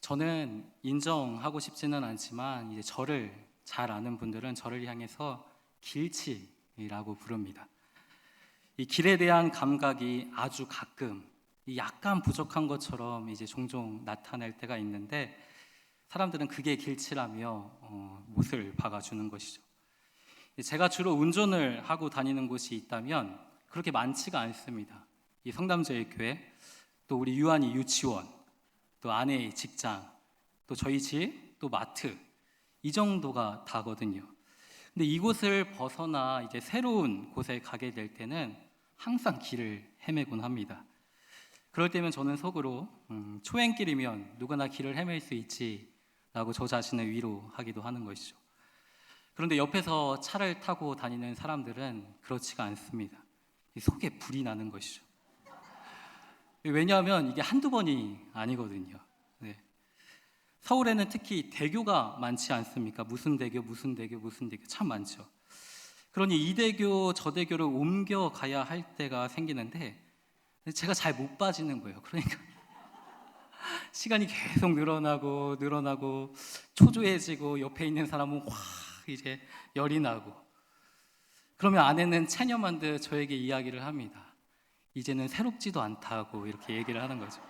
저는 인정하고 싶지는 않지만 이제 저를 잘 아는 분들은 저를 향해서 길치라고 부릅니다. 이 길에 대한 감각이 아주 가끔 약간 부족한 것처럼 이제 종종 나타날 때가 있는데 사람들은 그게 길치라며 못을 박아주는 것이죠. 제가 주로 운전을 하고 다니는 곳이 있다면 그렇게 많지가 않습니다. 이 성담제일교회, 또 우리 유한이 유치원, 또 아내의 직장, 또 저희 집, 또 마트, 이 정도가 다거든요. 근데 이곳을 벗어나 이제 새로운 곳에 가게 될 때는 항상 길을 헤매곤 합니다. 그럴 때면 저는 속으로 초행길이면 누구나 길을 헤맬 수 있지라고 저 자신을 위로하기도 하는 것이죠. 그런데 옆에서 차를 타고 다니는 사람들은 그렇지가 않습니다. 속에 불이 나는 것이죠. 왜냐하면 이게 한두 번이 아니거든요. 네. 서울에는 특히 대교가 많지 않습니까? 무슨 대교, 무슨 대교, 무슨 대교 참 많죠. 그러니 이 대교, 저 대교를 옮겨가야 할 때가 생기는데 제가 잘 못 빠지는 거예요. 그러니까 시간이 계속 늘어나고 초조해지고 옆에 있는 사람은 확 이제 열이 나고 그러면 아내는 체념한 듯 저에게 이야기를 합니다. 이제는 새롭지도 않다고 이렇게 얘기를 하는 거죠.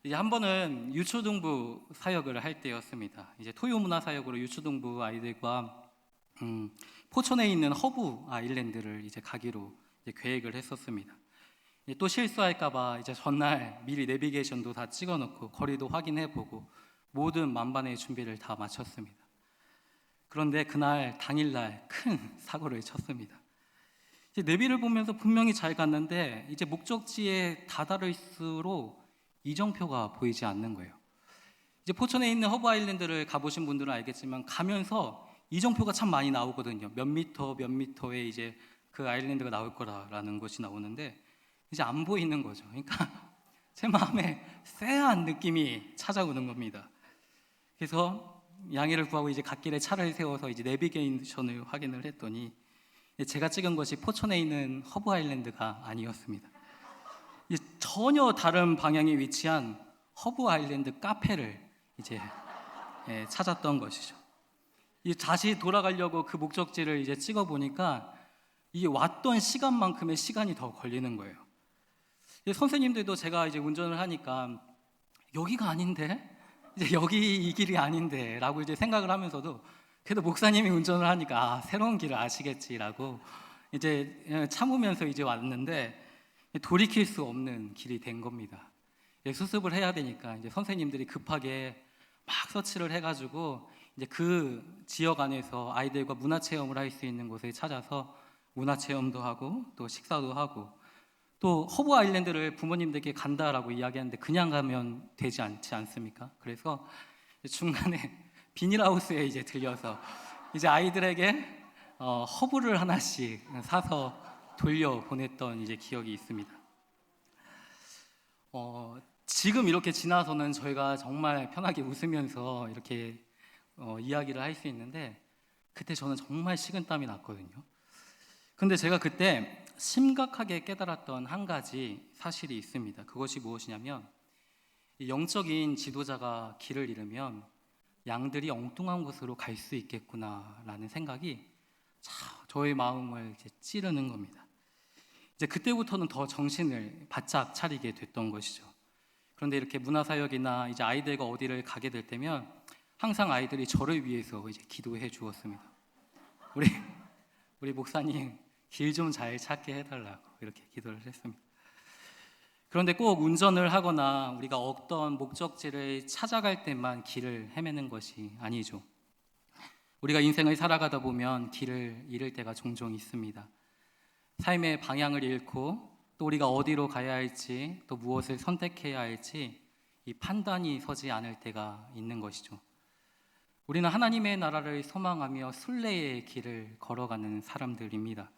이제 한 번은 유초등부 사역을 할 때였습니다. 이제 토요문화 사역으로 유초등부 아이들과 포천에 있는 허브 아일랜드를 이제 가기로 이제 계획을 했었습니다. 또 실수할까봐 이제 전날 미리 내비게이션도 다 찍어놓고 거리도 확인해보고 모든 만반의 준비를 다 마쳤습니다. 그런데 그날 당일날 큰 사고를 쳤습니다. 이제 내비를 보면서 분명히 잘 갔는데 이제 목적지에 다다를수록 이정표가 보이지 않는 거예요. 이제 포천에 있는 허브 아일랜드를 가보신 분들은 알겠지만 가면서 이정표가 참 많이 나오거든요. 몇 미터에 이제 그 아일랜드가 나올 거라는 것이 나오는데 이제 안 보이는 거죠. 그러니까 제 마음에 쎄한 느낌이 찾아오는 겁니다. 그래서 양해를 구하고 이제 갓길에 차를 세워서 이제 내비게이션을 확인을 했더니 제가 찍은 것이 포천에 있는 허브 아일랜드가 아니었습니다. 전혀 다른 방향에 위치한 허브 아일랜드 카페를 이제 찾았던 것이죠. 다시 돌아가려고 그 목적지를 이제 찍어 보니까 이게 왔던 시간만큼의 시간이 더 걸리는 거예요. 선생님들도 제가 이제 운전을 하니까 여기가 아닌데, 이제 여기 이 길이 아닌데라고 이제 생각을 하면서도 그래도 목사님이 운전을 하니까 새로운 길을 아시겠지라고 이제 참으면서 이제 왔는데 돌이킬 수 없는 길이 된 겁니다. 수습을 해야 되니까 이제 선생님들이 급하게 막 서치를 해가지고 이제 그 지역 안에서 아이들과 문화 체험을 할 수 있는 곳을 찾아서 문화 체험도 하고 또 식사도 하고 또 허브 아일랜드를 부모님들께 간다라고 이야기하는데 그냥 가면 되지 않지 않습니까? 그래서 중간에 비닐하우스에 이제 들려서 이제 아이들에게 허브를 하나씩 사서 돌려 보냈던 이제 기억이 있습니다. 지금 이렇게 지나서는 저희가 정말 편하게 웃으면서 이렇게 이야기를 할 수 있는데 그때 저는 정말 식은땀이 났거든요. 근데 제가 그때 심각하게 깨달았던 한 가지 사실이 있습니다. 그것이 무엇이냐면 영적인 지도자가 길을 잃으면 양들이 엉뚱한 곳으로 갈 수 있겠구나라는 생각이 저의 마음을 이제 찌르는 겁니다. 이제 그때부터는 더 정신을 바짝 차리게 됐던 것이죠. 그런데 이렇게 문화사역이나 이제 아이들과 어디를 가게 될 때면 항상 아이들이 저를 위해서 이제 기도해 주었습니다. 우리 목사님 길 좀 잘 찾게 해달라고 이렇게 기도를 했습니다. 그런데 꼭 운전을 하거나 우리가 어떤 목적지를 찾아갈 때만 길을 헤매는 것이 아니죠. 우리가 인생을 살아가다 보면 길을 잃을 때가 종종 있습니다. 삶의 방향을 잃고 또 우리가 어디로 가야 할지 또 무엇을 선택해야 할지 이 판단이 서지 않을 때가 있는 것이죠. 우리는 하나님의 나라를 소망하며 순례의 길을 걸어가는 사람들입니다.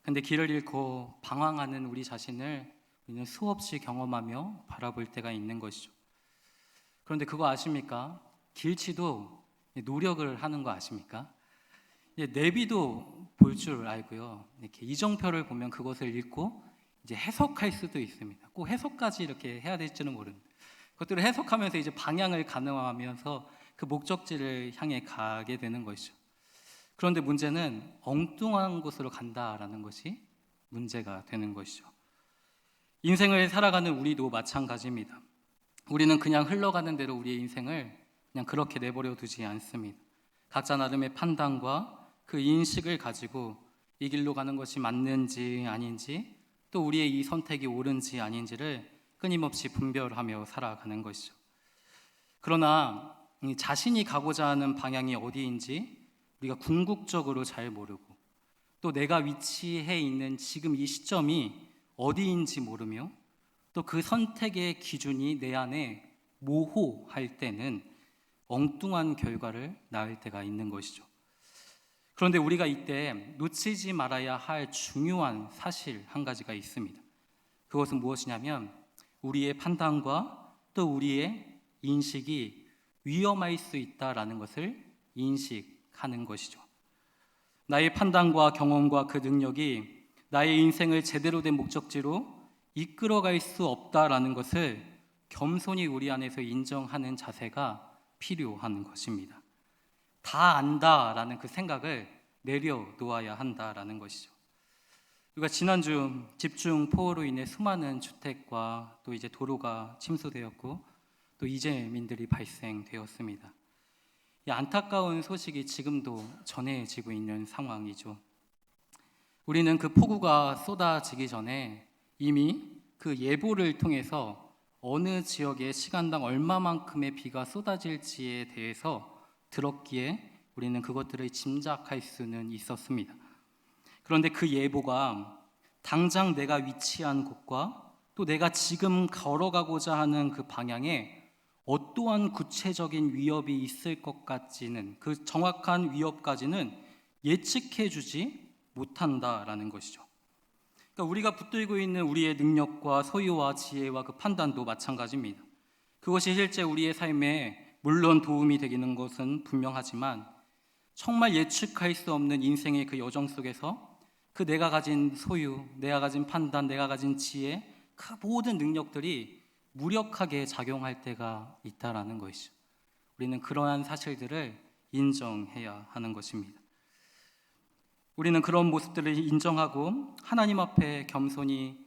근데 길을 잃고 방황하는 우리 자신을 우리는 수없이 경험하며 바라볼 때가 있는 것이죠. 그런데 그거 아십니까? 길치도 노력을 하는 거 아십니까? 내비도 볼 줄 알고요. 이렇게 이정표를 보면 그것을 읽고 이제 해석할 수도 있습니다. 꼭 해석까지 이렇게 해야 될지는 모르는데 그것들을 해석하면서 이제 방향을 가늠하면서 그 목적지를 향해 가게 되는 것이죠. 그런데 문제는 엉뚱한 곳으로 간다라는 것이 문제가 되는 것이죠. 인생을 살아가는 우리도 마찬가지입니다. 우리는 그냥 흘러가는 대로 우리의 인생을 그냥 그렇게 내버려 두지 않습니다. 각자 나름의 판단과 그 인식을 가지고 이 길로 가는 것이 맞는지 아닌지, 또 우리의 이 선택이 옳은지 아닌지를 끊임없이 분별하며 살아가는 것이죠. 그러나 자신이 가고자 하는 방향이 어디인지 우리가 궁극적으로 잘 모르고, 또 내가 위치해 있는 지금 이 시점이 어디인지 모르며, 또 그 선택의 기준이 내 안에 모호할 때는 엉뚱한 결과를 낳을 때가 있는 것이죠. 그런데 우리가 이때 놓치지 말아야 할 중요한 사실 한 가지가 있습니다. 그것은 무엇이냐면 우리의 판단과 또 우리의 인식이 위험할 수 있다라는 것을 인식하는 것이죠. 나의 판단과 경험과 그 능력이 나의 인생을 제대로 된 목적지로 이끌어갈 수 없다라는 것을 겸손히 우리 안에서 인정하는 자세가 필요한 것입니다. 다 안다라는 그 생각을 내려놓아야 한다라는 것이죠. 우리가 지난주 집중포호로 인해 수많은 주택과 또 이제 도로가 침수되었고 또 이재민들이 발생되었습니다. 이 안타까운 소식이 지금도 전해지고 있는 상황이죠. 우리는 그 폭우가 쏟아지기 전에 이미 그 예보를 통해서 어느 지역에 시간당 얼마만큼의 비가 쏟아질지에 대해서 들었기에 우리는 그것들을 짐작할 수는 있었습니다. 그런데 그 예보가 당장 내가 위치한 곳과 또 내가 지금 걸어가고자 하는 그 방향에 어떠한 구체적인 위협이 있을 것 같지는, 그 정확한 위협까지는 예측해 주지 못한다라는 것이죠. 그러니까 우리가 붙들고 있는 우리의 능력과 소유와 지혜와 그 판단도 마찬가지입니다. 그것이 실제 우리의 삶에 물론 도움이 되기는 것은 분명하지만 정말 예측할 수 없는 인생의 그 여정 속에서 그 내가 가진 소유, 내가 가진 판단, 내가 가진 지혜, 그 모든 능력들이 무력하게 작용할 때가 있다라는 것이죠. 우리는 그러한 사실들을 인정해야 하는 것입니다. 우리는 그런 모습들을 인정하고 하나님 앞에 겸손히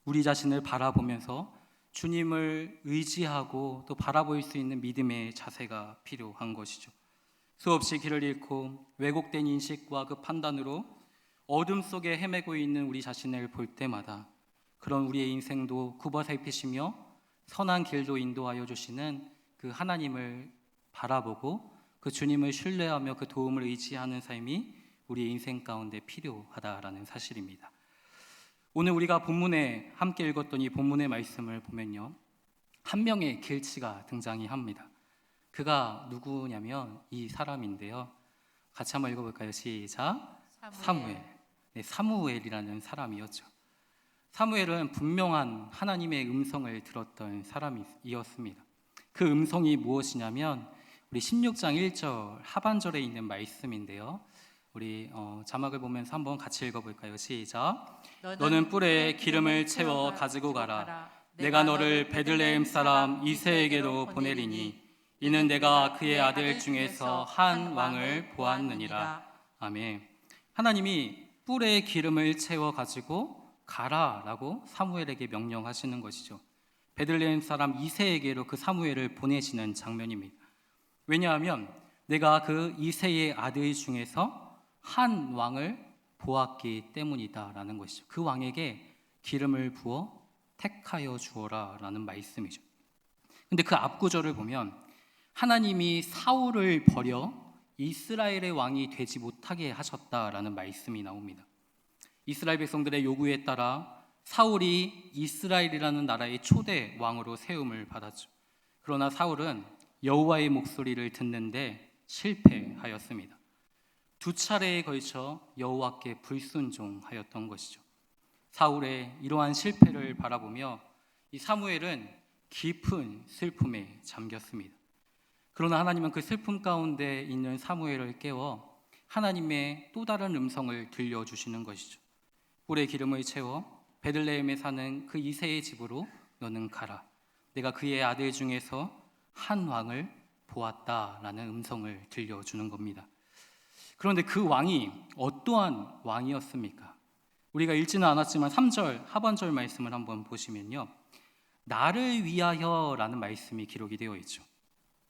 우리 자신을 바라보면서 주님을 의지하고 또 바라볼 수 있는 믿음의 자세가 필요한 것이죠. 수없이 길을 잃고 왜곡된 인식과 그 판단으로 어둠 속에 헤매고 있는 우리 자신을 볼 때마다 그런 우리의 인생도 굽어 살피시며 선한 길도 인도하여 주시는 그 하나님을 바라보고 그 주님을 신뢰하며 그 도움을 의지하는 삶이 우리의 인생 가운데 필요하다라는 사실입니다. 오늘 우리가 본문에 함께 읽었던 이 본문의 말씀을 보면요, 한 명의 길치가 등장이 합니다. 그가 누구냐면 이 사람인데요. 같이 한번 읽어볼까요? 시작. 사무엘. 네, 사무엘이라는 사람이었죠. 사무엘은 분명한 하나님의 음성을 들었던 사람이었습니다. 그 음성이 무엇이냐면 우리 16장 1절 하반절에 있는 말씀인데요. 우리 자막을 보면서 한번 같이 읽어볼까요? 시작. 너는 뿔에 기름을 채워 가지고 가라. 내가 너를 베들레헴 사람 이새에게로 보내리니 이는 내가 그의 아들 중에서 한 왕을 보았느니라. 아멘. 하나님이 뿔에 기름을 채워 가지고 가라라고 사무엘에게 명령하시는 것이죠. 베들레헴 사람 이새에게로 그 사무엘을 보내시는 장면입니다. 왜냐하면 내가 그 이새의 아들 중에서 한 왕을 보았기 때문이다라는 것이죠. 그 왕에게 기름을 부어 택하여 주어라라는 말씀이죠. 근데 그 앞구절을 보면 하나님이 사울을 버려 이스라엘의 왕이 되지 못하게 하셨다라는 말씀이 나옵니다. 이스라엘 백성들의 요구에 따라 사울이 이스라엘이라는 나라의 초대 왕으로 세움을 받았죠. 그러나 사울은 여호와의 목소리를 듣는데 실패하였습니다. 두 차례에 걸쳐 여호와께 불순종하였던 것이죠. 사울의 이러한 실패를 바라보며 이 사무엘은 깊은 슬픔에 잠겼습니다. 그러나 하나님은 그 슬픔 가운데 있는 사무엘을 깨워 하나님의 또 다른 음성을 들려주시는 것이죠. 뿔에 기름을 채워 베들레헴에 사는 그 이새의 집으로 너는 가라. 내가 그의 아들 중에서 한 왕을 보았다라는 음성을 들려주는 겁니다. 그런데 그 왕이 어떠한 왕이었습니까? 우리가 읽지는 않았지만 3절 하반절 말씀을 한번 보시면요, 나를 위하여라는 말씀이 기록이 되어 있죠.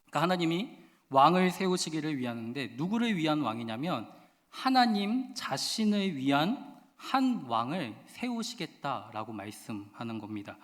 그러니까 하나님이 왕을 세우시기를 위하는데 누구를 위한 왕이냐면 하나님 자신을 위한 한 왕을 세우시겠다라고 말씀하는 겁니다.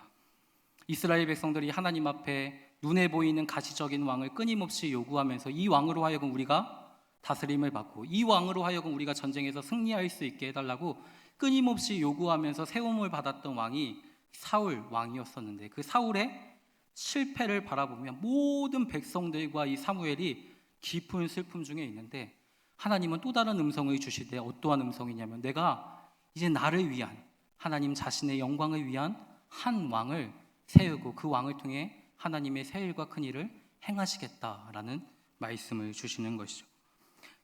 이스라엘 백성들이 하나님 앞에 눈에 보이는 가시적인 왕을 끊임없이 요구하면서 이 왕으로 하여금 우리가 다스림을 받고 이 왕으로 하여금 우리가 전쟁에서 승리할 수 있게 해달라고 끊임없이 요구하면서 세움을 받았던 왕이 사울 왕이었었는데, 그 사울의 실패를 바라보며 모든 백성들과 이 사무엘이 깊은 슬픔 중에 있는데, 하나님은 또 다른 음성을 주시되 어떠한 음성이냐면 내가 이제 나를 위한, 하나님 자신의 영광을 위한 한 왕을 세우고 그 왕을 통해 하나님의 새 일과 큰 일을 행하시겠다라는 말씀을 주시는 것이죠.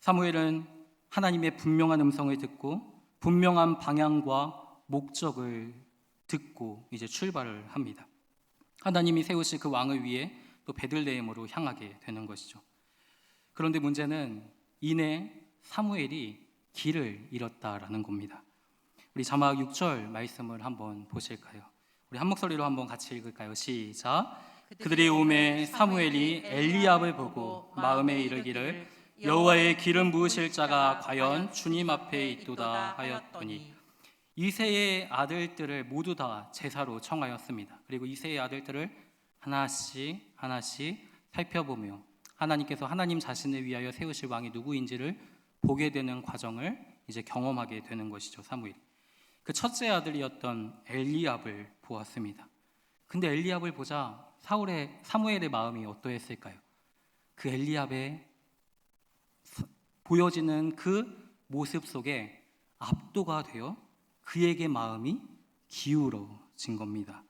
사무엘은 하나님의 분명한 음성을 듣고 분명한 방향과 목적을 듣고 이제 출발을 합니다. 하나님이 세우신 그 왕을 위해 또 베들레헴으로 향하게 되는 것이죠. 그런데 문제는 이내 사무엘이 길을 잃었다라는 겁니다. 우리 자막 6절 말씀을 한번 보실까요? 우리 한 목소리로 한번 같이 읽을까요? 시작. 그들이 오매 사무엘이 엘리압을 보고 마음에 이르기를 여호와의 기름 부으실 자가 과연 주님 앞에 있도다 하였더니 이새의 아들들을 모두 다 제사로 청하였습니다. 그리고 이새의 아들들을 하나씩 하나씩 살펴보며 하나님께서 하나님 자신을 위하여 세우실 왕이 누구인지를 보게 되는 과정을 이제 경험하게 되는 것이죠. 사무엘이 그 첫째 아들이었던 엘리압을 보았습니다. 근데 엘리압을 보자 사무엘의 마음이 어떠했을까요? 그 엘리압의 보여지는 그 모습 속에 압도가 되어 그에게 마음이 기울어진 겁니다.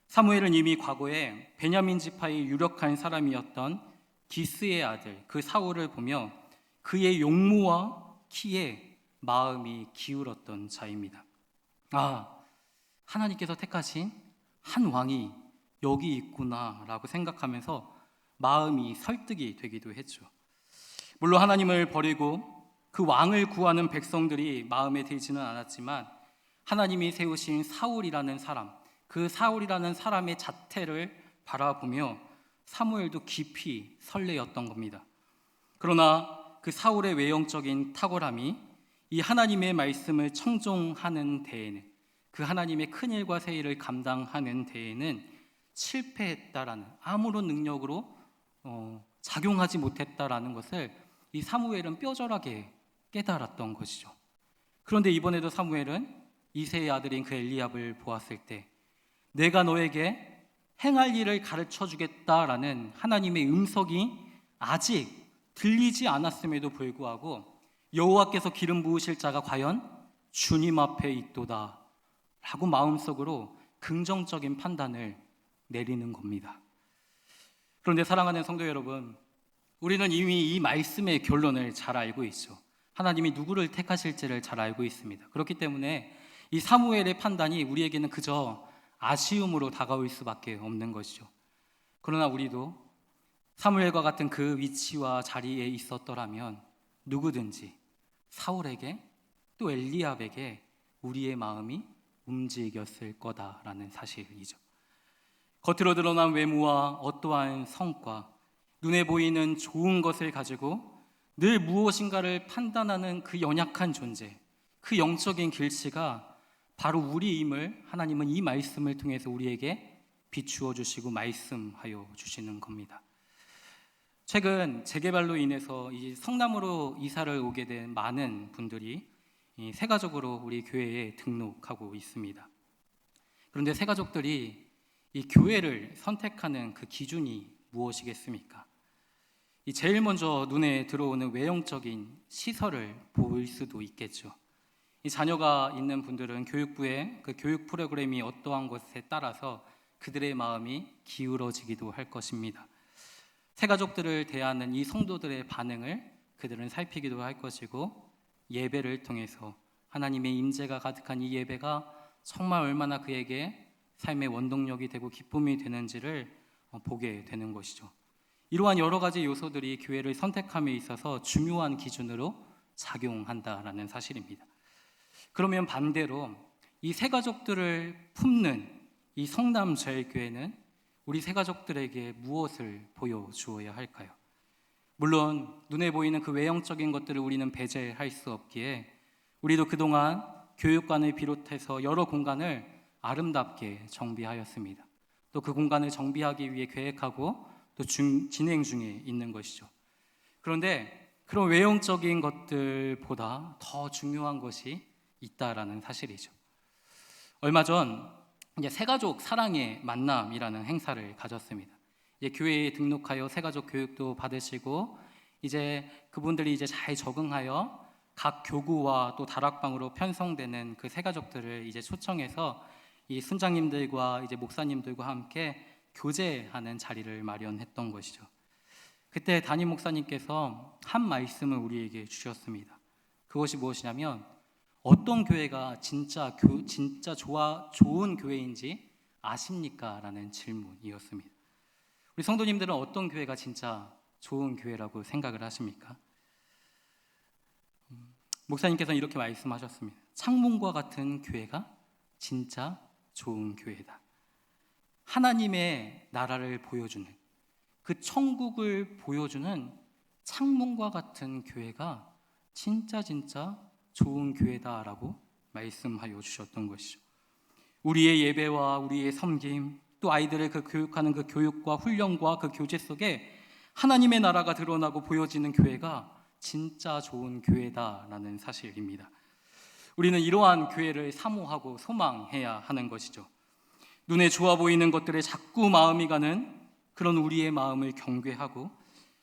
사무엘은 이미 과거에 베냐민 지파의 유력한 사람이었던 기스의 아들 그 사울을 보며 그의 용모와 키에 마음이 기울었던 자입니다. 하나님께서 택하신 한 왕이 여기 있구나라고 생각하면서 마음이 설득이 되기도 했죠. 물론 하나님을 버리고 그 왕을 구하는 백성들이 마음에 들지는 않았지만 하나님이 세우신 사울이라는 사람, 그 사울이라는 사람의 자태를 바라보며 사무엘도 깊이 설레었던 겁니다. 그러나 그 사울의 외형적인 탁월함이 이 하나님의 말씀을 청종하는 데에는, 그 하나님의 큰 일과 새 일을 감당하는 데에는 실패했다라는, 아무런 능력으로 작용하지 못했다라는 것을 이 사무엘은 뼈저하게 깨달았던 것이죠. 그런데 이번에도 사무엘은 이새의 아들인 그 엘리압을 보았을 때 내가 너에게 행할 일을 가르쳐 주겠다라는 하나님의 음성이 아직 들리지 않았음에도 불구하고 여호와께서 기름 부으실 자가 과연 주님 앞에 있도다 라고 마음속으로 긍정적인 판단을 내리는 겁니다. 그런데 사랑하는 성도 여러분, 우리는 이미 이 말씀의 결론을 잘 알고 있죠. 하나님이 누구를 택하실지를 잘 알고 있습니다. 그렇기 때문에 이 사무엘의 판단이 우리에게는 그저 아쉬움으로 다가올 수밖에 없는 것이죠. 그러나 우리도 사무엘과 같은 그 위치와 자리에 있었더라면 누구든지 사울에게 또 엘리압에게 우리의 마음이 움직였을 거다라는 사실이죠. 겉으로 드러난 외모와 어떠한 성과, 눈에 보이는 좋은 것을 가지고 늘 무엇인가를 판단하는 그 연약한 존재, 그 영적인 길치가 바로 우리임을 하나님은 이 말씀을 통해서 우리에게 비추어 주시고 말씀하여 주시는 겁니다. 최근 재개발로 인해서 이 성남으로 이사를 오게 된 많은 분들이 새 가족으로 우리 교회에 등록하고 있습니다. 그런데 새 가족들이 이 교회를 선택하는 그 기준이 무엇이겠습니까? 이 제일 먼저 눈에 들어오는 외형적인 시설을 볼 수도 있겠죠. 이 자녀가 있는 분들은 교육부의 그 교육 프로그램이 어떠한 것에 따라서 그들의 마음이 기울어지기도 할 것입니다. 새 가족들을 대하는 이 성도들의 반응을 그들은 살피기도 할 것이고, 예배를 통해서 하나님의 임재가 가득한 이 예배가 정말 얼마나 그에게 삶의 원동력이 되고 기쁨이 되는지를 보게 되는 것이죠. 이러한 여러 가지 요소들이 교회를 선택함에 있어서 중요한 기준으로 작용한다라는 사실입니다. 그러면 반대로 이 새가족들을 품는 이 성남제일교회는 우리 새가족들에게 무엇을 보여주어야 할까요? 물론 눈에 보이는 그 외형적인 것들을 우리는 배제할 수 없기에 우리도 그동안 교육관을 비롯해서 여러 공간을 아름답게 정비하였습니다. 또 그 공간을 정비하기 위해 계획하고 또 진행 중에 있는 것이죠. 그런데 그런 외형적인 것들보다 더 중요한 것이 있다라는 사실이죠. 얼마 전 새가족 사랑의 만남이라는 행사를 가졌습니다. 교회에 등록하여 새가족 교육도 받으시고 이제 그분들이 이제 잘 적응하여 각 교구와 또 다락방으로 편성되는 그 새가족들을 이제 초청해서 이 순장님들과 이제 목사님들과 함께 교제하는 자리를 마련했던 것이죠. 그때 담임 목사님께서 한 말씀을 우리에게 주셨습니다. 그것이 무엇이냐면 어떤 교회가 진짜 좋은 교회인지 아십니까? 라는 질문이었습니다. 우리 성도님들은 어떤 교회가 진짜 좋은 교회라고 생각을 하십니까? 목사님께서는 이렇게 말씀하셨습니다. 창문과 같은 교회가 진짜 좋은 교회다. 하나님의 나라를 보여주는 그 천국을 보여주는 창문과 같은 교회가 진짜 좋은 교회다라고 말씀하여 주셨던 것이죠. 우리의 예배와 우리의 섬김 또 아이들을 그 교육하는 그 교육과 훈련과 그 교제 속에 하나님의 나라가 드러나고 보여지는 교회가 진짜 좋은 교회다라는 사실입니다. 우리는 이러한 교회를 사모하고 소망해야 하는 것이죠. 눈에 좋아 보이는 것들에 자꾸 마음이 가는 그런 우리의 마음을 경계하고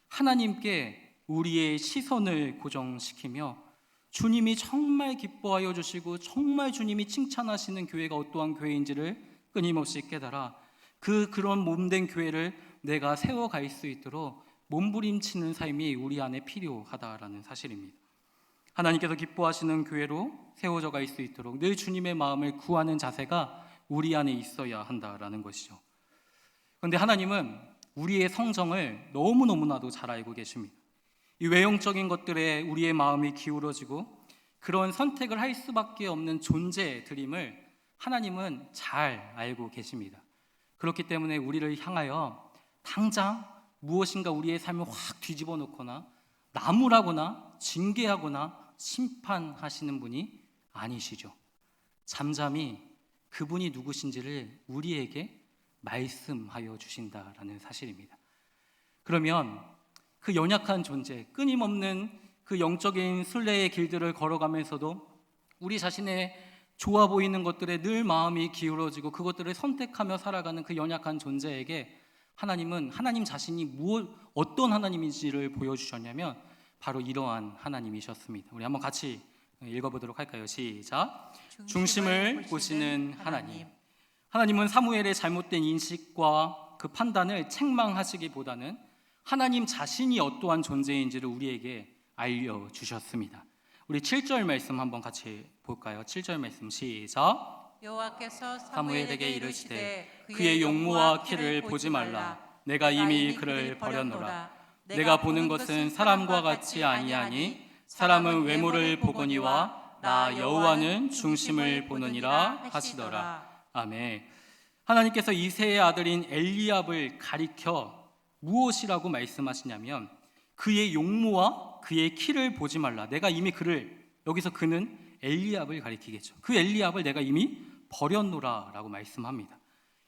하나님께 우리의 시선을 고정시키며 주님이 정말 기뻐하여 주시고 정말 주님이 칭찬하시는 교회가 어떠한 교회인지를 끊임없이 깨달아 그런 몸된 교회를 내가 세워갈 수 있도록 몸부림치는 삶이 우리 안에 필요하다라는 사실입니다. 하나님께서 기뻐하시는 교회로 세워져 갈 수 있도록 늘 주님의 마음을 구하는 자세가 우리 안에 있어야 한다라는 것이죠. 그런데 하나님은 우리의 성정을 너무너무나도 잘 알고 계십니다. 이 외형적인 것들에 우리의 마음이 기울어지고 그런 선택을 할 수밖에 없는 존재들임을 하나님은 잘 알고 계십니다. 그렇기 때문에 우리를 향하여 당장 무엇인가 우리의 삶을 확 뒤집어 놓거나 나무라거나 징계하거나 심판하시는 분이 아니시죠. 잠잠히 그분이 누구신지를 우리에게 말씀하여 주신다라는 사실입니다. 그러면 그 연약한 존재, 끊임없는 그 영적인 순례의 길들을 걸어가면서도 우리 자신의 좋아 보이는 것들에 늘 마음이 기울어지고 그것들을 선택하며 살아가는 그 연약한 존재에게 하나님은 하나님 자신이 어떤 하나님인지를 보여주셨냐면 바로 이러한 하나님이셨습니다. 우리 한번 같이 읽어보도록 할까요? 시작. 중심을 보시는 하나님. 하나님은 사무엘의 잘못된 인식과 그 판단을 책망하시기보다는 하나님 자신이 어떠한 존재인지를 우리에게 알려주셨습니다. 우리 7절 말씀 한번 같이 볼까요? 7절 말씀 시작. 여호와께서 사무엘에게 이르시되 그의 용모와 키를 보지 말라. 내가 이미 그를 버렸노라. 내가 보는 것은 사람과 같이 아니하니 사람은 외모를 보거니와 나 여호와는 중심을 보느니라 하시더라. 아멘. 하나님께서 이새의 아들인 엘리압을 가리켜 무엇이라고 말씀하시냐면 그의 용모와 그의 키를 보지 말라. 내가 이미 그를, 여기서 그는 엘리압을 가리키겠죠. 그 엘리압을 내가 이미 버렸노라 라고 말씀합니다.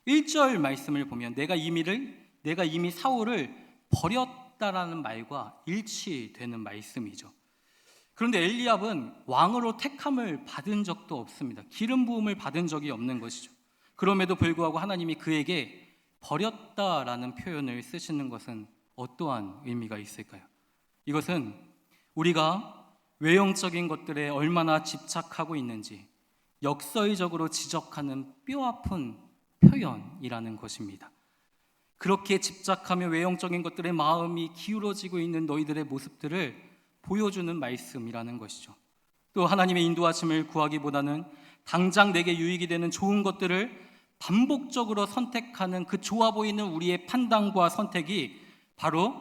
1절 말씀을 보면 내가 이미 사울을 버렸다라는 말과 일치되는 말씀이죠. 그런데 엘리압은 왕으로 택함을 받은 적도 없습니다. 기름 부음을 받은 적이 없는 것이죠. 그럼에도 불구하고 하나님이 그에게 버렸다라는 표현을 쓰시는 것은 어떠한 의미가 있을까요? 이것은 우리가 외형적인 것들에 얼마나 집착하고 있는지 역설적으로 지적하는 뼈아픈 표현이라는 것입니다. 그렇게 집착하며 외형적인 것들에 마음이 기울어지고 있는 너희들의 모습들을 보여주는 말씀이라는 것이죠. 또 하나님의 인도하심을 구하기보다는 당장 내게 유익이 되는 좋은 것들을 반복적으로 선택하는 그 좋아 보이는 우리의 판단과 선택이 바로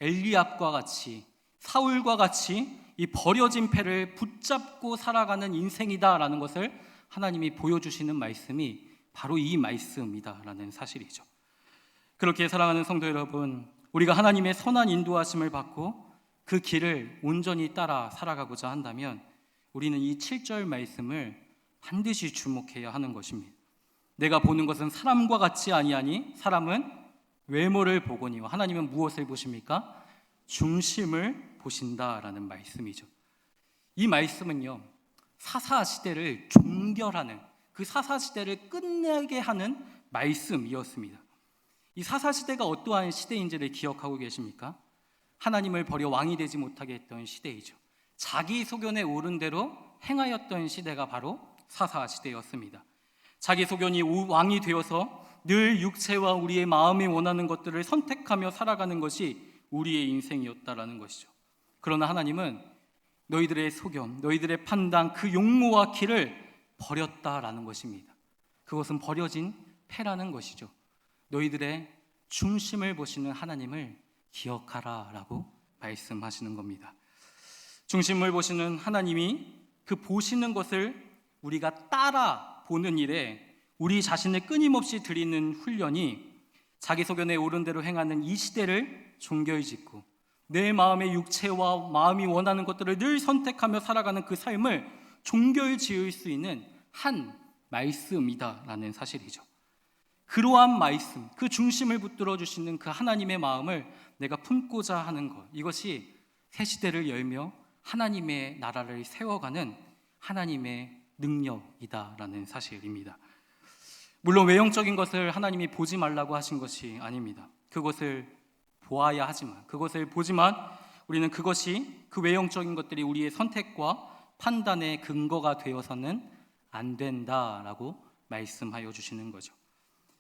엘리압과 같이, 사울과 같이 이 버려진 패를 붙잡고 살아가는 인생이다라는 것을 하나님이 보여주시는 말씀이 바로 이 말씀이다라는 사실이죠. 그렇게 사랑하는 성도 여러분, 우리가 하나님의 선한 인도하심을 받고 그 길을 온전히 따라 살아가고자 한다면 우리는 이 7절 말씀을 반드시 주목해야 하는 것입니다. 내가 보는 것은 사람과 같지 아니하니 사람은 외모를 보거니와 하나님은 무엇을 보십니까? 중심을 보신다라는 말씀이죠. 이 말씀은요, 사사시대를 종결하는, 그 사사시대를 끝내게 하는 말씀이었습니다. 이 사사시대가 어떠한 시대인지를 기억하고 계십니까? 하나님을 버려 왕이 되지 못하게 했던 시대이죠. 자기 소견에 오른 대로 행하였던 시대가 바로 사사시대였습니다. 자기 소견이 왕이 되어서 늘 육체와 우리의 마음이 원하는 것들을 선택하며 살아가는 것이 우리의 인생이었다라는 것이죠. 그러나 하나님은 너희들의 소견, 너희들의 판단, 그 용모와 길을 버렸다라는 것입니다. 그것은 버려진 패라는 것이죠. 너희들의 중심을 보시는 하나님을 기억하라라고 말씀하시는 겁니다. 중심을 보시는 하나님이 그 보시는 것을 우리가 따라 보는 일에 우리 자신을 끊임없이 드리는 훈련이 자기 소견에 오른 대로 행하는 이 시대를 종결 짓고 내 마음의 육체와 마음이 원하는 것들을 늘 선택하며 살아가는 그 삶을 종결 지을 수 있는 한 말씀이다라는 사실이죠. 그러한 말씀, 그 중심을 붙들어 주시는 그 하나님의 마음을 내가 품고자 하는 것, 이것이 새 시대를 열며 하나님의 나라를 세워가는 하나님의 능력이다라는 사실입니다. 물론 외형적인 것을 하나님이 보지 말라고 하신 것이 아닙니다. 그것을 보아야 하지만, 그것을 보지만 우리는 그것이, 그 외형적인 것들이 우리의 선택과 판단의 근거가 되어서는 안 된다라고 말씀하여 주시는 거죠.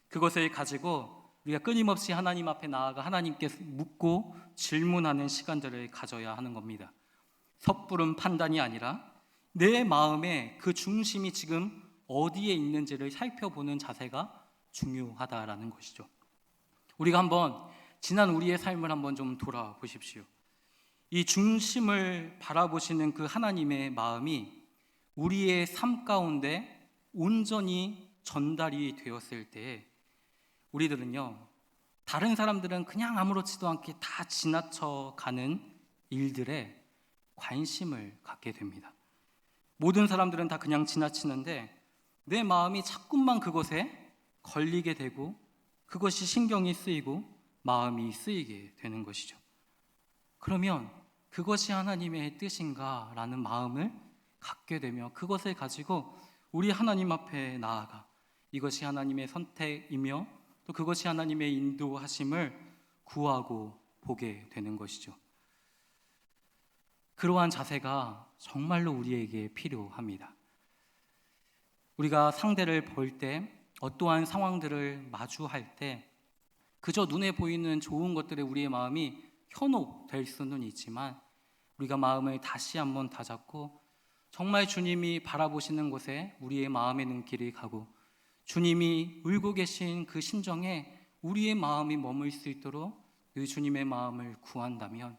그것을 가지고 우리가 끊임없이 하나님 앞에 나아가 하나님께 묻고 질문하는 시간들을 가져야 하는 겁니다. 섣부른 판단이 아니라 내 마음의 그 중심이 지금 어디에 있는지를 살펴보는 자세가 중요하다라는 것이죠. 우리가 한번 지난 우리의 삶을 한번 좀 돌아보십시오. 이 중심을 바라보시는 그 하나님의 마음이 우리의 삶 가운데 온전히 전달이 되었을 때 우리들은요, 다른 사람들은 그냥 아무렇지도 않게 다 지나쳐가는 일들에 관심을 갖게 됩니다. 모든 사람들은 다 그냥 지나치는데 내 마음이 자꾸만 그것에 걸리게 되고 그것이 신경이 쓰이고 마음이 쓰이게 되는 것이죠. 그러면 그것이 하나님의 뜻인가 라는 마음을 갖게 되며 그것을 가지고 우리 하나님 앞에 나아가 이것이 하나님의 선택이며 또 그것이 하나님의 인도하심을 구하고 보게 되는 것이죠. 그러한 자세가 정말로 우리에게 필요합니다. 우리가 상대를 볼 때, 어떠한 상황들을 마주할 때 그저 눈에 보이는 좋은 것들에 우리의 마음이 현혹될 수는 있지만 우리가 마음을 다시 한번 다잡고 정말 주님이 바라보시는 곳에 우리의 마음의 눈길이 가고 주님이 울고 계신 그 심정에 우리의 마음이 머물 수 있도록 그 주님의 마음을 구한다면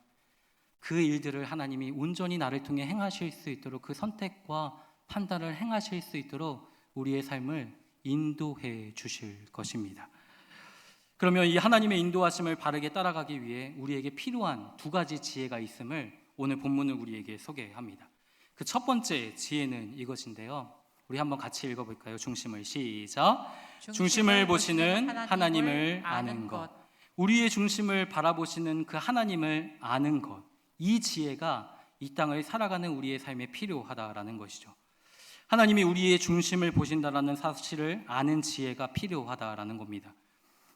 그 일들을 하나님이 온전히 나를 통해 행하실 수 있도록 그 선택과 판단을 행하실 수 있도록 우리의 삶을 인도해 주실 것입니다. 그러면 이 하나님의 인도하심을 바르게 따라가기 위해 우리에게 필요한 두 가지 지혜가 있음을 오늘 본문을 우리에게 소개합니다. 그 첫 번째 지혜는 이것인데요. 우리 한번 같이 읽어볼까요? 중심을 시작. 중심을 보시는 하나님을 아는 것. 우리의 중심을 바라보시는 그 하나님을 아는 것. 이 지혜가 이 땅을 살아가는 우리의 삶에 필요하다라는 것이죠. 하나님이 우리의 중심을 보신다라는 사실을 아는 지혜가 필요하다라는 겁니다.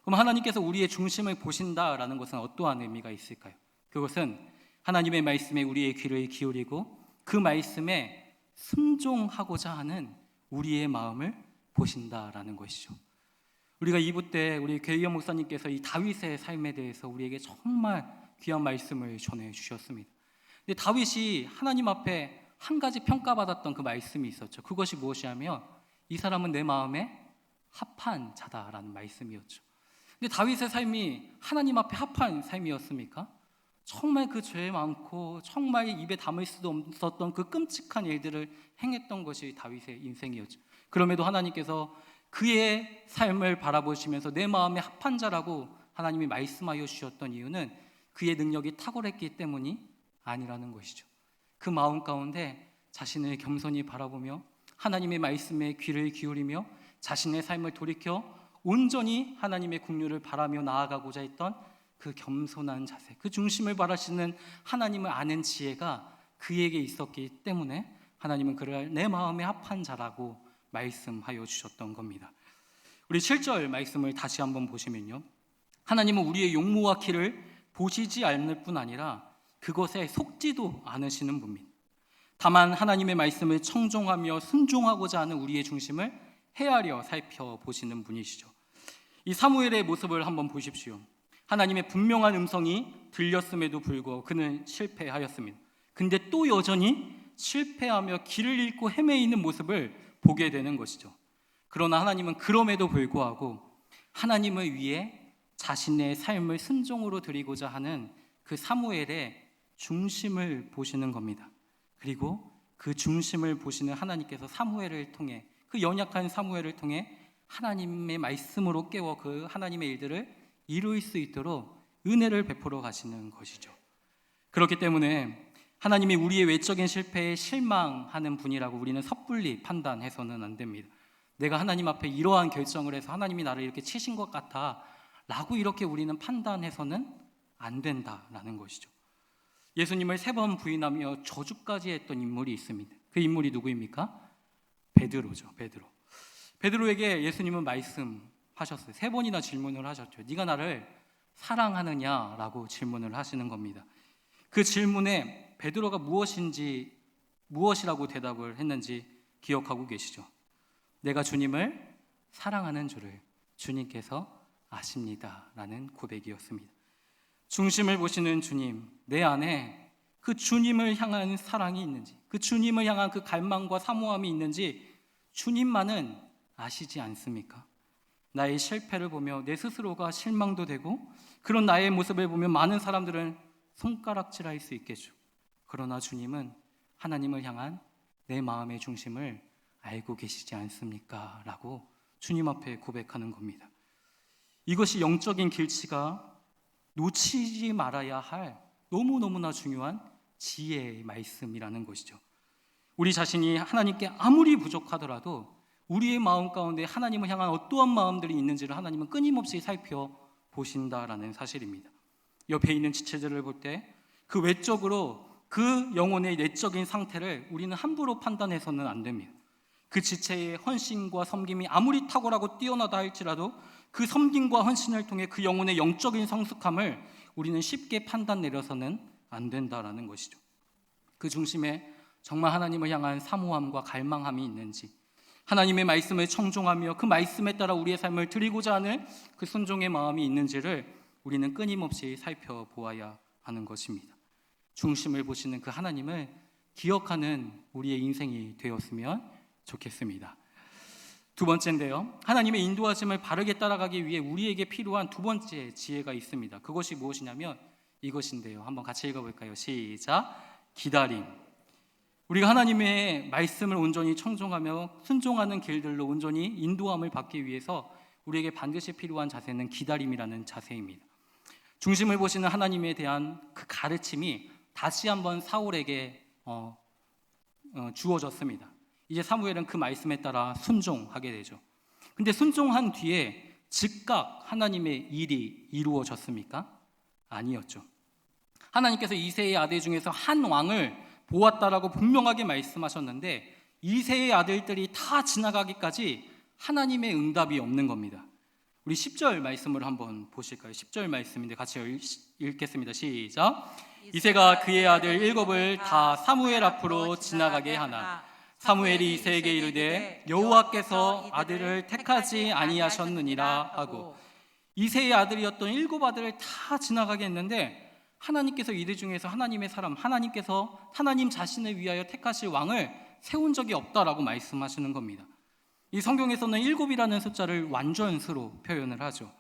그럼 하나님께서 우리의 중심을 보신다라는 것은 어떠한 의미가 있을까요? 그것은 하나님의 말씀에 우리의 귀를 기울이고 그 말씀에 순종하고자 하는 우리의 마음을 보신다라는 것이죠. 우리가 2부 때 우리 괴이영 목사님께서 이 다윗의 삶에 대해서 우리에게 정말 귀한 말씀을 전해주셨습니다. 근데 다윗이 하나님 앞에 한 가지 평가받았던 그 말씀이 있었죠. 그것이 무엇이냐면 이 사람은 내 마음에 합한 자다라는 말씀이었죠. 근데 다윗의 삶이 하나님 앞에 합한 삶이었습니까? 정말 그 죄 많고 정말 입에 담을 수도 없었던 그 끔찍한 일들을 행했던 것이 다윗의 인생이었죠. 그럼에도 하나님께서 그의 삶을 바라보시면서 내 마음에 합한 자라고 하나님이 말씀하여 주셨던 이유는 그의 능력이 탁월했기 때문이 아니라는 것이죠. 그 마음 가운데 자신을 겸손히 바라보며 하나님의 말씀에 귀를 기울이며 자신의 삶을 돌이켜 온전히 하나님의 국류를 바라며 나아가고자 했던 그 겸손한 자세, 그 중심을 바라시는 하나님을 아는 지혜가 그에게 있었기 때문에 하나님은 그를 내 마음에 합한 자라고 말씀하여 주셨던 겁니다. 우리 7절 말씀을 다시 한번 보시면요, 하나님은 우리의 용모와 키를 보시지 않을 뿐 아니라 그것에 속지도 않으시는 분입니다. 다만 하나님의 말씀을 청종하며 순종하고자 하는 우리의 중심을 헤아려 살펴보시는 분이시죠. 이 사무엘의 모습을 한번 보십시오. 하나님의 분명한 음성이 들렸음에도 불구하고 그는 실패하였습니다. 근데 또 여전히 실패하며 길을 잃고 헤매이는 모습을 보게 되는 것이죠. 그러나 하나님은 그럼에도 불구하고 하나님을 위해 자신의 삶을 순종으로 드리고자 하는 그 사무엘의 중심을 보시는 겁니다. 그리고 그 중심을 보시는 하나님께서 사무엘을 통해, 그 연약한 사무엘을 통해 하나님의 말씀으로 깨워 그 하나님의 일들을 이룰 수 있도록 은혜를 베풀어 가시는 것이죠. 그렇기 때문에 하나님이 우리의 외적인 실패에 실망하는 분이라고 우리는 섣불리 판단해서는 안 됩니다. 내가 하나님 앞에 이러한 결정을 해서 하나님이 나를 이렇게 치신 것 같아 라고 이렇게 우리는 판단해서는 안 된다라는 것이죠. 예수님을 3번 부인하며 저주까지 했던 인물이 있습니다. 그 인물이 누구입니까? 베드로죠. 베드로에게 예수님은 말씀하셨어요. 3번이나 질문을 하셨죠. 네가 나를 사랑하느냐라고 질문을 하시는 겁니다. 그 질문에 베드로가 무엇이라고 대답을 했는지 기억하고 계시죠? 내가 주님을 사랑하는 줄을 주님께서 아십니다 라는 고백이었습니다. 중심을 보시는 주님, 내 안에 그 주님을 향한 사랑이 있는지, 그 주님을 향한 그 갈망과 사모함이 있는지 주님만은 아시지 않습니까? 나의 실패를 보며 내 스스로가 실망도 되고 그런 나의 모습을 보며 많은 사람들은 손가락질할 수 있겠죠. 그러나 주님은 하나님을 향한 내 마음의 중심을 알고 계시지 않습니까? 라고 주님 앞에 고백하는 겁니다. 이것이 영적인 길치가 놓치지 말아야 할 너무너무나 중요한 지혜의 말씀이라는 것이죠. 우리 자신이 하나님께 아무리 부족하더라도 우리의 마음 가운데 하나님을 향한 어떠한 마음들이 있는지를 하나님은 끊임없이 살펴보신다라는 사실입니다. 옆에 있는 지체들을 볼 때 그 외적으로 그 영혼의 내적인 상태를 우리는 함부로 판단해서는 안 됩니다. 그 지체의 헌신과 섬김이 아무리 탁월하고 뛰어나다 할지라도 그 섬김과 헌신을 통해 그 영혼의 영적인 성숙함을 우리는 쉽게 판단 내려서는 안 된다라는 것이죠. 그 중심에 정말 하나님을 향한 사모함과 갈망함이 있는지, 하나님의 말씀을 청종하며 그 말씀에 따라 우리의 삶을 드리고자 하는 그 순종의 마음이 있는지를 우리는 끊임없이 살펴보아야 하는 것입니다. 중심을 보시는 그 하나님을 기억하는 우리의 인생이 되었으면 좋겠습니다. 두 번째인데요, 하나님의 인도하심을 바르게 따라가기 위해 우리에게 필요한 두 번째 지혜가 있습니다. 그것이 무엇이냐면 이것인데요, 한번 같이 읽어볼까요? 시작. 기다림. 우리가 하나님의 말씀을 온전히 청종하며 순종하는 길들로 온전히 인도함을 받기 위해서 우리에게 반드시 필요한 자세는 기다림이라는 자세입니다. 중심을 보시는 하나님에 대한 그 가르침이 다시 한번 사울에게 주어졌습니다. 이제 사무엘은 그 말씀에 따라 순종하게 되죠. 근데 순종한 뒤에 즉각 하나님의 일이 이루어졌습니까? 아니었죠. 하나님께서 이새의 아들 중에서 한 왕을 보았다라고 분명하게 말씀하셨는데 이새의 아들들이 다 지나가기까지 하나님의 응답이 없는 겁니다. 우리 10절 말씀을 한번 보실까요? 10절 말씀인데 같이 읽겠습니다. 시작. 이새가 그의 아들 7을 다 사무엘 앞으로 지나가게 하나 사무엘이 이새에게 이르되 여호와께서 아들을 택하지 아니하셨느니라 하고, 이새의 아들이었던 7 아들을 다 지나가게 했는데 하나님께서 이들 중에서 하나님의 사람, 하나님께서 하나님 자신을 위하여 택하실 왕을 세운 적이 없다라고 말씀하시는 겁니다. 이 성경에서는 일곱이라는 숫자를 완전수로 표현을 하죠.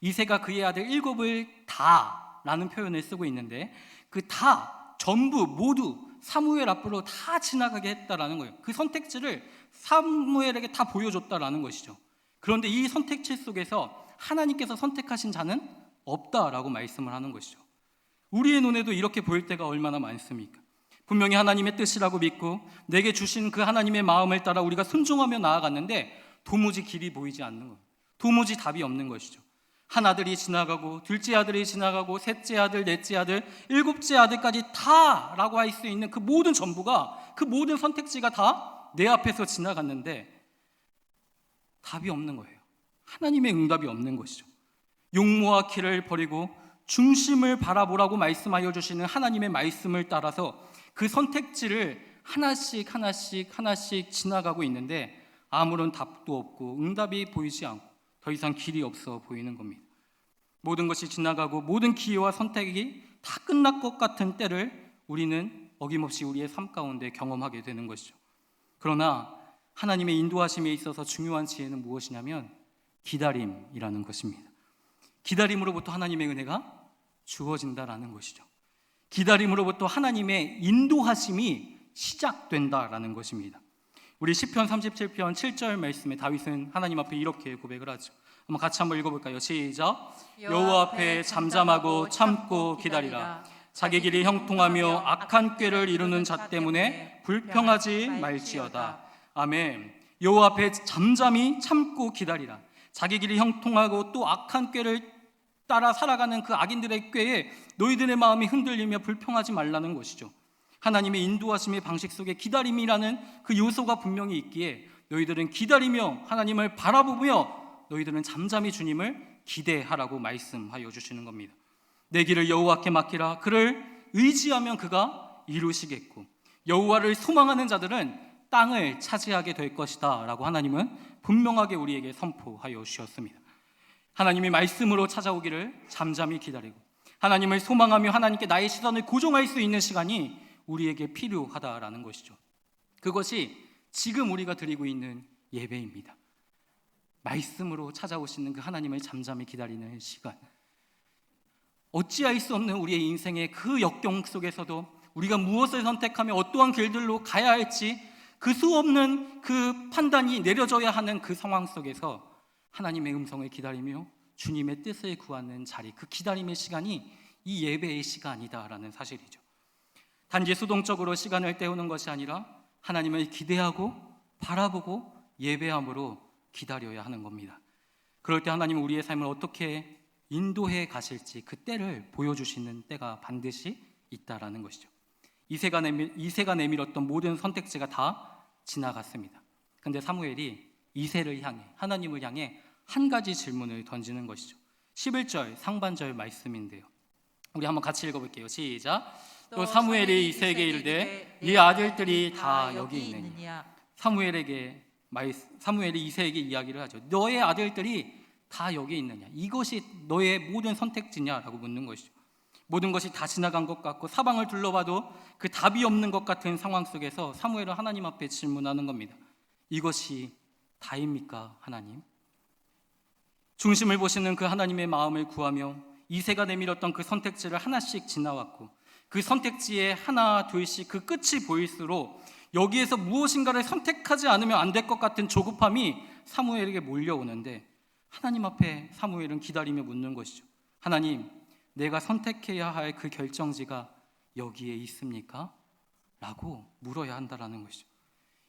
이새가 그의 아들 일곱을 다라는 표현을 쓰고 있는데, 그 다, 전부, 모두 사무엘 앞으로 다 지나가게 했다라는 거예요. 그 선택지를 사무엘에게 다 보여줬다라는 것이죠. 그런데 이 선택지 속에서 하나님께서 선택하신 자는 없다라고 말씀을 하는 것이죠. 우리의 눈에도 이렇게 보일 때가 얼마나 많습니까? 분명히 하나님의 뜻이라고 믿고 내게 주신 그 하나님의 마음을 따라 우리가 순종하며 나아갔는데 도무지 길이 보이지 않는 거예요. 도무지 답이 없는 것이죠. 한 아들이 지나가고 둘째 아들이 지나가고 셋째 아들, 넷째 아들, 일곱째 아들까지 다라고 할 수 있는 그 모든 전부가, 그 모든 선택지가 다 내 앞에서 지나갔는데 답이 없는 거예요. 하나님의 응답이 없는 것이죠. 용모와 키를 버리고 중심을 바라보라고 말씀하여 주시는 하나님의 말씀을 따라서 그 선택지를 하나씩 하나씩 하나씩 지나가고 있는데 아무런 답도 없고 응답이 보이지 않고 더 이상 길이 없어 보이는 겁니다. 모든 것이 지나가고 모든 기회와 선택이 다 끝날 것 같은 때를 우리는 어김없이 우리의 삶 가운데 경험하게 되는 것이죠. 그러나 하나님의 인도하심에 있어서 중요한 지혜는 무엇이냐면 기다림이라는 것입니다. 기다림으로부터 하나님의 은혜가 주어진다라는 것이죠. 기다림으로부터 하나님의 인도하심이 시작된다라는 것입니다. 우리 시편 37편 7절 말씀에 다윗은 하나님 앞에 이렇게 고백을 하죠. 한번 같이 한번 읽어볼까요? 시작. 여호와 앞에 잠잠하고 참고 기다리라. 자기 길이 형통하며 악한 꾀를 이루는 자 때문에 불평하지 말지어다. 아멘. 여호와 앞에 잠잠히 참고 기다리라. 자기 길이 형통하고 또 악한 꾀를 따라 살아가는 그 악인들의 꾀에 너희들의 마음이 흔들리며 불평하지 말라는 것이죠. 하나님의 인도하심의 방식 속에 기다림이라는 그 요소가 분명히 있기에 너희들은 기다리며 하나님을 바라보며 너희들은 잠잠히 주님을 기대하라고 말씀하여 주시는 겁니다. 내 길을 여호와께 맡기라. 그를 의지하면 그가 이루시겠고 여호와를 소망하는 자들은 땅을 차지하게 될 것이다 라고 하나님은 분명하게 우리에게 선포하여 주셨습니다. 하나님이 말씀으로 찾아오기를 잠잠히 기다리고 하나님을 소망하며 하나님께 나의 시선을 고정할 수 있는 시간이 우리에게 필요하다라는 것이죠. 그것이 지금 우리가 드리고 있는 예배입니다. 말씀으로 찾아오시는 그 하나님을 잠잠히 기다리는 시간. 어찌할 수 없는 우리의 인생의 그 역경 속에서도 우리가 무엇을 선택하며 어떠한 길들로 가야 할지 그 수 없는 그 판단이 내려져야 하는 그 상황 속에서 하나님의 음성을 기다리며 주님의 뜻을 구하는 자리, 그 기다림의 시간이 이 예배의 시간이다라는 사실이죠. 단지 수동적으로 시간을 때우는 것이 아니라 하나님을 기대하고 바라보고 예배함으로 기다려야 하는 겁니다. 그럴 때 하나님은 우리의 삶을 어떻게 인도해 가실지 그 때를 보여주시는 때가 반드시 있다라는 것이죠. 이새가 내밀었던 모든 선택지가 다 지나갔습니다. 그런데 사무엘이 이새를 향해, 하나님을 향해 한 가지 질문을 던지는 것이죠. 11절 상반절 말씀인데요. 우리 한번 같이 읽어볼게요. 시작. 또 사무엘이 이새에게 이르되 네 아들들이 다 여기 있느냐. 사무엘이 이새에게 이야기를 하죠. 너의 아들들이 다 여기 있느냐. 이것이 너의 모든 선택지냐라고 묻는 것이죠. 모든 것이 다 지나간 것 같고 사방을 둘러봐도 그 답이 없는 것 같은 상황 속에서 사무엘은 하나님 앞에 질문하는 겁니다. 이것이 다입니까, 하나님? 중심을 보시는 그 하나님의 마음을 구하며 이새가 내밀었던 그 선택지를 하나씩 지나왔고 그 선택지에 하나 둘씩 그 끝이 보일수록 여기에서 무엇인가를 선택하지 않으면 안 될 것 같은 조급함이 사무엘에게 몰려오는데 하나님 앞에 사무엘은 기다리며 묻는 것이죠. 하나님, 내가 선택해야 할 그 결정지가 여기에 있습니까? 라고 물어야 한다는 것이죠.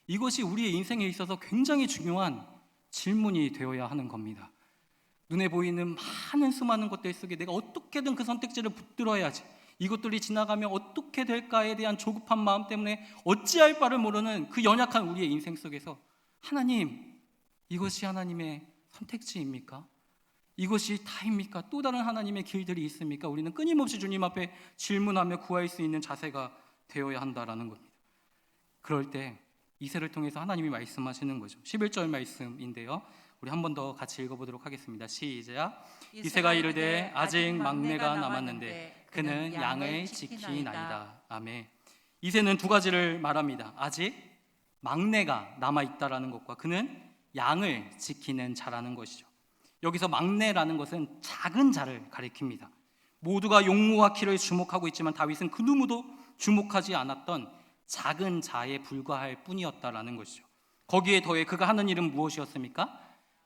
이것이 우리의 인생에 있어서 굉장히 중요한 질문이 되어야 하는 겁니다. 눈에 보이는 많은 수많은 것들 속에 내가 어떻게든 그 선택지를 붙들어야지, 이것들이 지나가면 어떻게 될까에 대한 조급한 마음 때문에 어찌할 바를 모르는 그 연약한 우리의 인생 속에서 하나님, 이것이 하나님의 선택지입니까? 이것이 다입니까? 또 다른 하나님의 길들이 있습니까? 우리는 끊임없이 주님 앞에 질문하며 구할 수 있는 자세가 되어야 한다라는 겁니다. 그럴 때 이새를 통해서 하나님이 말씀하시는 거죠. 11절 말씀인데요. 우리 한 번 더 같이 읽어보도록 하겠습니다. 시작. 이새가 이르되 아직 막내가 남았는데 그는 양을 지키나이다. 아멘. 이새는 두 가지를 말합니다. 아직 막내가 남아있다라는 것과 그는 양을 지키는 자라는 것이죠. 여기서 막내라는 것은 작은 자를 가리킵니다. 모두가 용모와 키를 주목하고 있지만 다윗은 그 누구도 주목하지 않았던 작은 자에 불과할 뿐이었다라는 것이죠. 거기에 더해 그가 하는 일은 무엇이었습니까?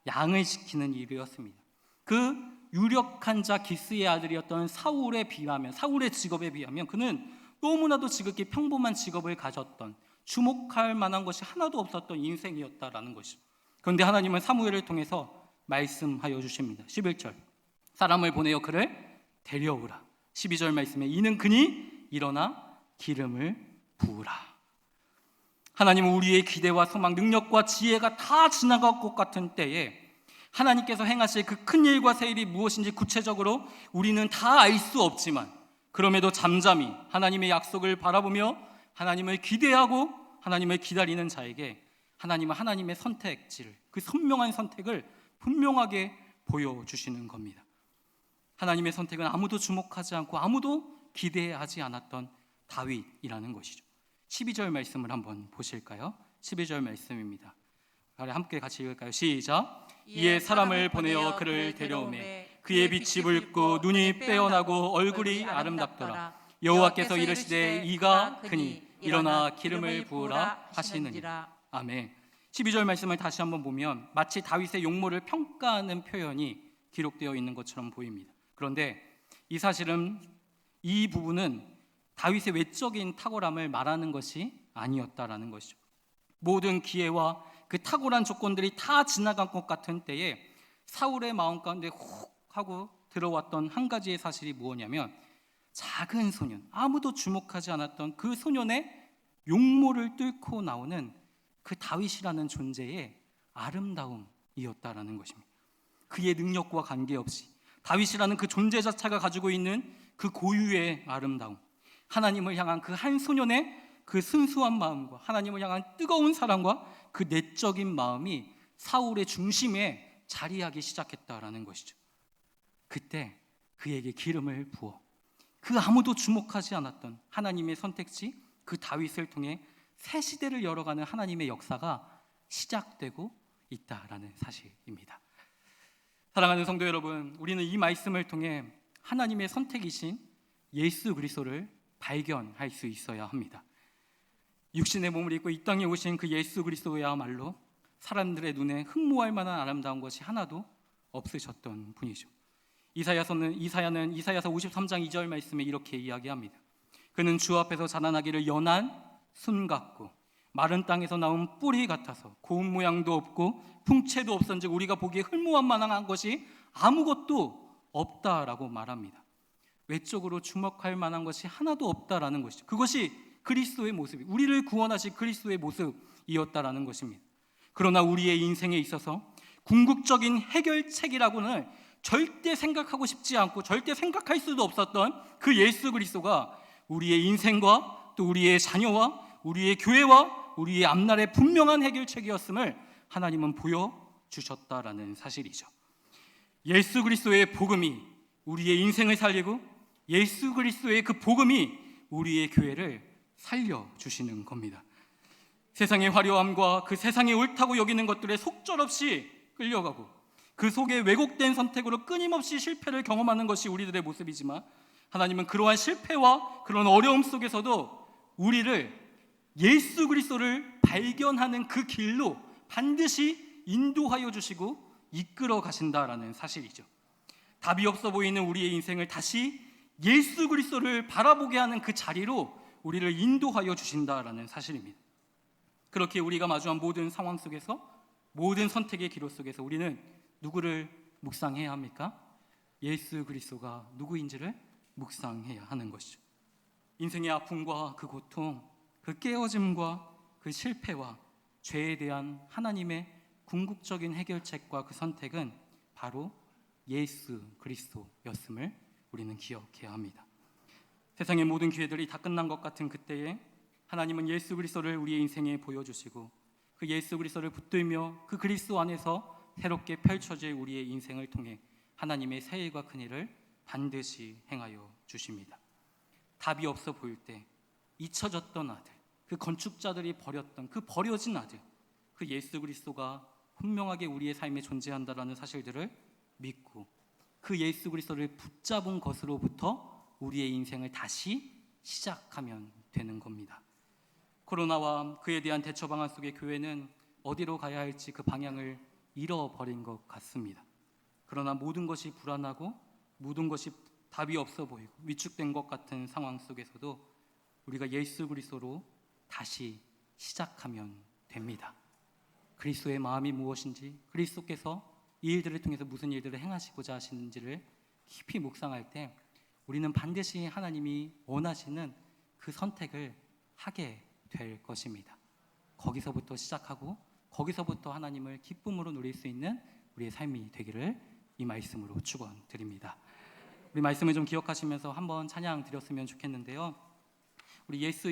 양을 지키는 일이었습니다. 그 유력한 자 기스의 아들이었던 사울의 직업에 비하면 그는 너무나도 지극히 평범한 직업을 가졌던, 주목할 만한 것이 하나도 없었던 인생이었다라는 것이죠. 그런데 하나님은 사무엘을 통해서 말씀하여 주십니다. 11절, 사람을 보내어 그를 데려오라. 12절 말씀에 이는 그니 일어나 기름을 부으라. 하나님은 우리의 기대와 소망, 능력과 지혜가 다 지나갈 것 같은 때에 하나님께서 행하실 그 큰 일과 새 일이 무엇인지 구체적으로 우리는 다 알 수 없지만, 그럼에도 잠잠히 하나님의 약속을 바라보며 하나님을 기대하고 하나님을 기다리는 자에게 하나님은 하나님의 선택지를, 그 선명한 선택을 분명하게 보여주시는 겁니다. 하나님의 선택은 아무도 주목하지 않고 아무도 기대하지 않았던 다윗이라는 것이죠. 12절 말씀을 한번 보실까요? 12절 말씀입니다. 함께 같이 읽을까요? 시작. 이에 사람을 보내어 그를 데려오매 그의 빛이 붉고 눈이 빼어나고 얼굴이 아름답더라. 여호와께서 이르시되 이가 크니 일어나 기름을 부으라 하시느니라. 아멘. 12절 말씀을 다시 한번 보면 마치 다윗의 용모를 평가하는 표현이 기록되어 있는 것처럼 보입니다. 그런데 이 부분은 다윗의 외적인 탁월함을 말하는 것이 아니었다라는 것이죠. 모든 기회와 그 탁월한 조건들이 다 지나간 것 같은 때에 사울의 마음 가운데 훅 하고 들어왔던 한 가지의 사실이 무엇이냐면, 작은 소년, 아무도 주목하지 않았던 그 소년의 용모를 뚫고 나오는 그 다윗이라는 존재의 아름다움이었다라는 것입니다. 그의 능력과 관계없이 다윗이라는 그 존재 자체가 가지고 있는 그 고유의 아름다움, 하나님을 향한 그 한 소년의 그 순수한 마음과 하나님을 향한 뜨거운 사랑과 그 내적인 마음이 사울의 중심에 자리하기 시작했다라는 것이죠. 그때 그에게 기름을 부어 그 아무도 주목하지 않았던 하나님의 선택지, 그 다윗을 통해 새 시대를 열어가는 하나님의 역사가 시작되고 있다라는 사실입니다. 사랑하는 성도 여러분, 우리는 이 말씀을 통해 하나님의 선택이신 예수 그리스도를 발견할 수 있어야 합니다. 육신의 몸을 입고 이 땅에 오신 그 예수 그리스도야말로 사람들의 눈에 흠모할 만한 아름다운 것이 하나도 없으셨던 분이죠. 이사야서 53장 2절 말씀에 이렇게 이야기합니다. 그는 주 앞에서 자라나기를 연한 순 같고 마른 땅에서 나온 뿌리 같아서 고운 모양도 없고 풍채도 없은즉 우리가 보기에 흠모할 만한 것이 아무것도 없다라고 말합니다. 외적으로 주목할 만한 것이 하나도 없다라는 것이죠. 그것이 그리스도의 모습이, 우리를 구원하신 그리스도의 모습이었다라는 것입니다. 그러나 우리의 인생에 있어서 궁극적인 해결책이라고는 절대 생각하고 싶지 않고 절대 생각할 수도 없었던 그 예수 그리스도가 우리의 인생과 또 우리의 자녀와 우리의 교회와 우리의 앞날의 분명한 해결책이었음을 하나님은 보여주셨다라는 사실이죠. 예수 그리스도의 복음이 우리의 인생을 살리고 예수 그리스도의 그 복음이 우리의 교회를 살려주시는 겁니다. 세상의 화려함과 그 세상이 옳다고 여기는 것들에 속절없이 끌려가고 그 속에 왜곡된 선택으로 끊임없이 실패를 경험하는 것이 우리들의 모습이지만, 하나님은 그러한 실패와 그런 어려움 속에서도 우리를 예수 그리스도를 발견하는 그 길로 반드시 인도하여 주시고 이끌어 가신다라는 사실이죠. 답이 없어 보이는 우리의 인생을 다시 예수 그리스도를 바라보게 하는 그 자리로 우리를 인도하여 주신다라는 사실입니다. 그렇게 우리가 마주한 모든 상황 속에서, 모든 선택의 기로 속에서 우리는 누구를 묵상해야 합니까? 예수 그리스도가 누구인지를 묵상해야 하는 것이죠. 인생의 아픔과 그 고통, 그 깨어짐과 그 실패와 죄에 대한 하나님의 궁극적인 해결책과 그 선택은 바로 예수 그리스도였음을 우리는 기억해야 합니다. 세상의 모든 기회들이 다 끝난 것 같은 그때에 하나님은 예수 그리스도를 우리의 인생에 보여주시고 그 예수 그리스도를 붙들며 그 그리스도 안에서 새롭게 펼쳐질 우리의 인생을 통해 하나님의 새 일과 큰 일을 반드시 행하여 주십니다. 답이 없어 보일 때 잊혀졌던 아들, 그 건축자들이 버렸던 그 버려진 아들, 그 예수 그리스도가 분명하게 우리의 삶에 존재한다라는 사실들을 믿고 그 예수 그리스도를 붙잡은 것으로부터 우리의 인생을 다시 시작하면 되는 겁니다. 코로나와 그에 대한 대처 방안 속에 교회는 어디로 가야 할지 그 방향을 잃어버린 것 같습니다. 그러나 모든 것이 불안하고 모든 것이 답이 없어 보이고 위축된 것 같은 상황 속에서도 우리가 예수 그리스도로 다시 시작하면 됩니다. 그리스도의 마음이 무엇인지, 그리스도께서 이 일들을 통해서 무슨 일들을 행하시고자 하시는지를 깊이 묵상할 때 우리는 반드시 하나님이 원하시는 그 선택을 하게 될 것입니다. 거기서부터 시작하고 거기서부터 하나님을 기쁨으로 누릴 수 있는 우리의 삶이 되기를 이 말씀으로 축원드립니다. 우리 말씀을 좀 기억하시면서 한번 찬양 드렸으면 좋겠는데요. 우리 예수